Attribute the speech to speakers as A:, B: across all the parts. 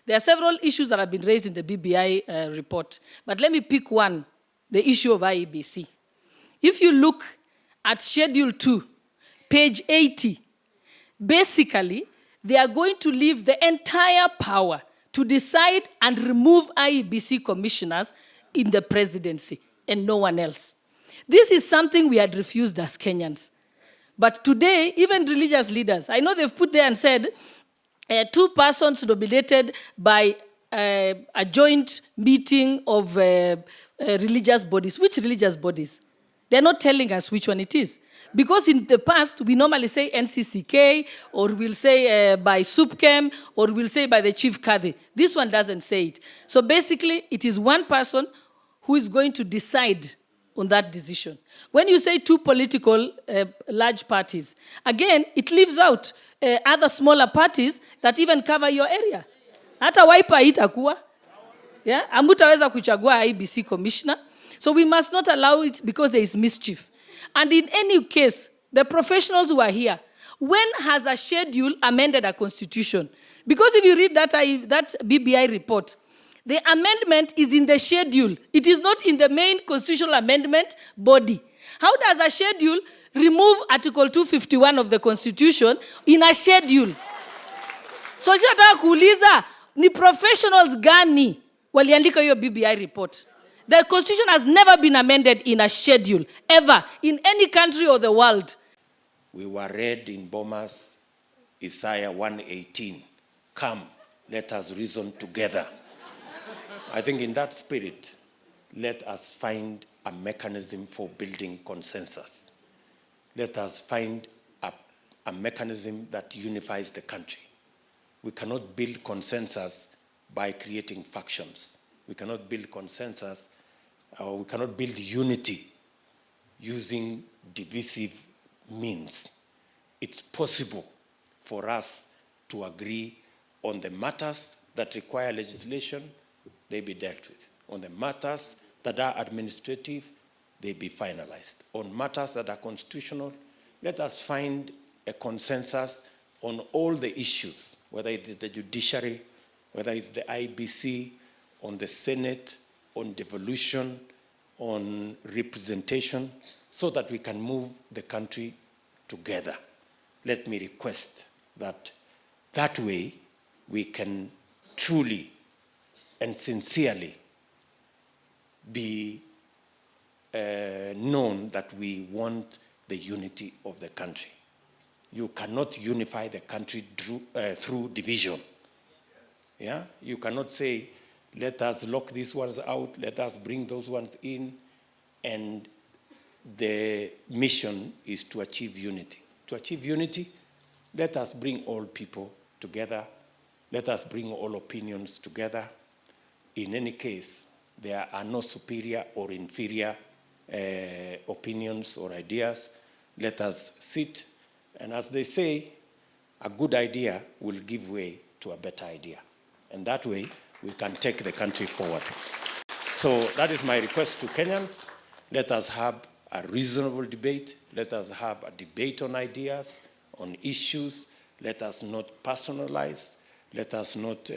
A: There are several issues that have been raised in the BBI report, but let me pick one, the issue of IEBC. If you look at Schedule 2, page 80, basically, they are going to leave the entire power to decide and remove IEBC commissioners in the presidency and no one else. This is something we had refused as Kenyans. But today, even religious leaders, I know they've put there and said, 2 persons nominated by a joint meeting of religious bodies. Which religious bodies? They're not telling us which one it is. Because in the past, we normally say NCCK, or we'll say by SUPKEM, or we'll say by the Chief Kadhi. This one doesn't say it. So basically, it is one person who is going to decide on that decision. When you say 2 political large parties, again, it leaves out other smaller parties that even cover your area. Hata Wiper itakuwa. Yeah? Hamutaweza kuchagua IEBC commissioner. So we must not allow it because there is mischief. And in any case, the professionals who are here, when has a schedule amended a constitution? Because if you read that BBI report, the amendment is in the schedule. It is not in the main constitutional amendment body. How does a schedule remove Article 251 of the Constitution in a schedule? So sitaka kuuliza ni professionals gani waliandika hiyo BBI report. The Constitution has never been amended in a schedule, ever, in any country of the world.
B: We were read in Bomas, Isaiah 1:18. Come, let us reason together. I think in that spirit, let us find a mechanism for building consensus. Let us find a mechanism that unifies the country. We cannot build consensus by creating factions. We cannot build consensus, or we cannot build unity using divisive means. It's possible for us to agree on the matters that require legislation, they be dealt with. On the matters that are administrative, they be finalized. On matters that are constitutional, let us find a consensus on all the issues, whether it is the judiciary, whether it's the IBC, on the Senate, on devolution, on representation, so that we can move the country together. Let me request that way we can truly and sincerely be known that we want the unity of the country. You cannot unify the country through division. Yeah? You cannot say, let us lock these ones out, let us bring those ones in, and the mission is to achieve unity. To achieve unity, let us bring all people together, let us bring all opinions together. In any case, there are no superior or inferior opinions or ideas. Let us sit, and as they say, a good idea will give way to a better idea. And that way, we can take the country forward. So that is my request to Kenyans. Let us have a reasonable debate. Let us have a debate on ideas, on issues. Let us not personalize. Let us not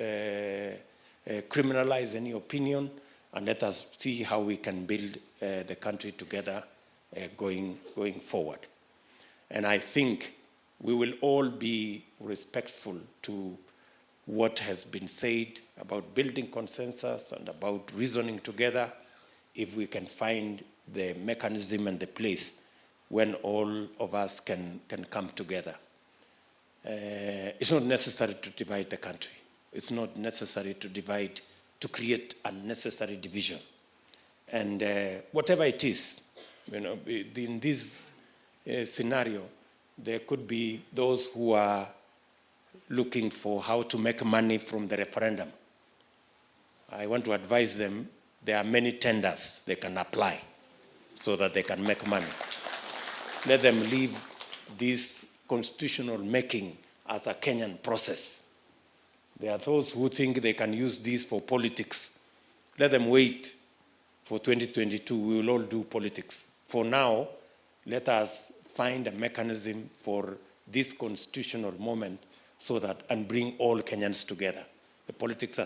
B: criminalize any opinion. And let us see how we can build the country together going forward. And I think we will all be respectful to what has been said about building consensus and about reasoning together if we can find the mechanism and the place when all of us can come together. It's not necessary to divide the country. It's not necessary to create unnecessary division. And whatever it is, in this scenario, there could be those who are looking for how to make money from the referendum. I want to advise them, there are many tenders they can apply so that they can make money. Let them leave this constitutional making as a Kenyan process. There are those who think they can use this for politics. Let them wait for 2022. We will all do politics. For now, let us find a mechanism for this constitutional moment so that, and bring all Kenyans together. the politics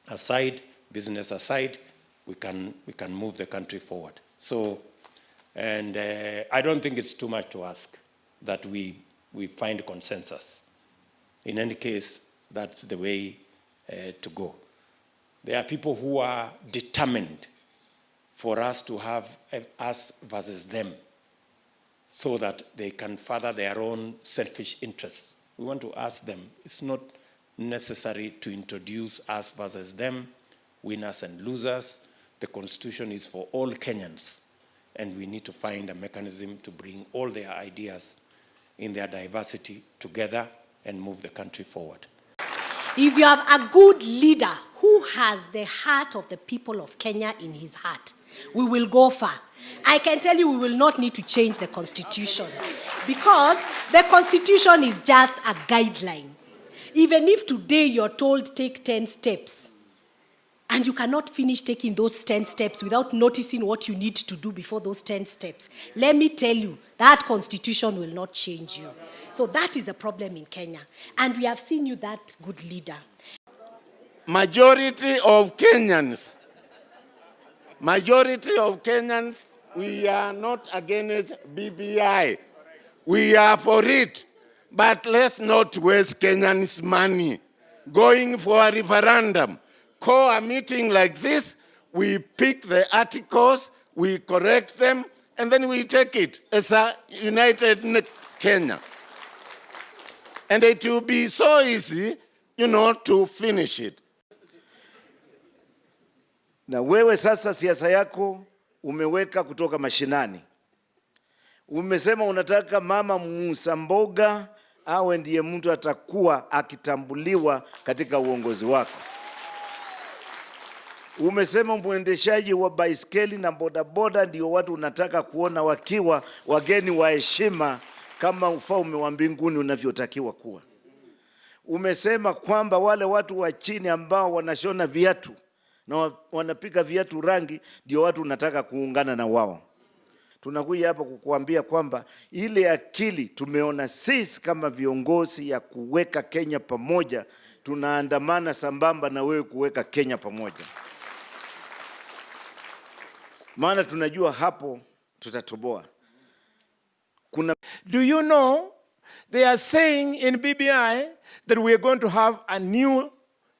B: aside, business aside, we can move the country forward. So, and I don't think it's too much to ask that we find consensus. In any case, that's the way to go. There are people who are determined for us to have us versus them so that they can further their own selfish interests. We want to ask them, it's not necessary to introduce us versus them, winners and losers. The Constitution is for all Kenyans, and we need to find a mechanism to bring all their ideas in their diversity together and move the country forward.
C: If you have a good leader who has the heart of the people of Kenya in his heart, we will go far. I can tell you we will not need to change the Constitution, because the Constitution is just a guideline. Even if today you're told take 10 steps, and you cannot finish taking those 10 steps without noticing what you need to do before those 10 steps, let me tell you, that Constitution will not change you. So that is the problem in Kenya. And we have seen you that good leader.
D: Majority of Kenyans, we are not against BBI. We are for it. But let's not waste Kenyans' money going for a referendum. Call a meeting like this, we pick the articles, we correct them, and then we take it as a united Kenya. And it will be so easy, to finish it.
E: Na wewe sasa siasa yako umeweka kutoka mashinani. Umesema unataka mama muuza mboga awe ndiye mtu atakuwa akitambuliwa katika uongozi wako. Umesema mwendeshaji wa baiskeli na bodaboda ndio watu unataka kuona wakiwa wageni wa heshima kama ufalme wa mbinguni unavyotakiwa kuwa. Umesema kwamba wale watu wa chini ambao wanashona viatu na wanapiga viatu rangi ndio watu unataka kuungana na wao. Tunakuja hapa kukuambia kwamba ile akili tumeona sisi kama viongozi ya kuweka Kenya pamoja, tunaandamana sambamba na wewe kuweka Kenya pamoja. Maana tunajua hapo tutatoboa.
F: Do you know they are saying in BBI that we are going to have a new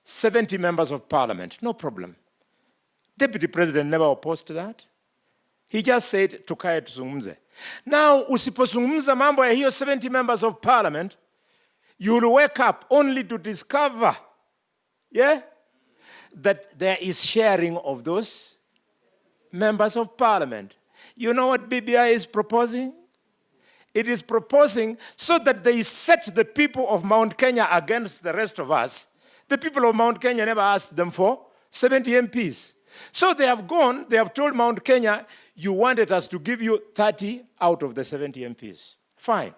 F: 70 members of parliament? No problem. Deputy President never opposed to that. He just said tukae tuzungumze. Now usipozungumza mambo ya hiyo 70 members of parliament, you will wake up only to discover that there is sharing of those members of parliament. You know what BBI is proposing? It is proposing so that they set the people of Mount Kenya against the rest of us. The people of Mount Kenya never asked them for 70 MPs. So they have gone, they have told Mount Kenya, you wanted us to give you 30 out of the 70 MPs. Fine.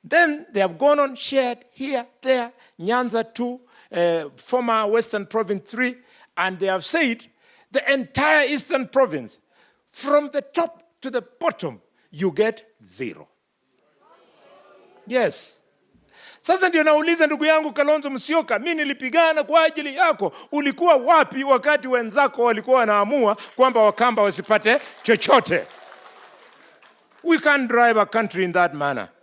F: Then they have gone on, shared here, there, Nyanza 2, former Western Province 3, and they have said, the entire Eastern Province, from the top to the bottom, you get 0. Yes. Sasa ndio nauliza ndugu yangu Kalonzo Musyoka, mimi nilipigana kwa ajili yako. Ulikuwa wapi wakati wenzako walikuwa wanaamua kwamba Wakamba wasipate chochote? We can't drive a country in that manner.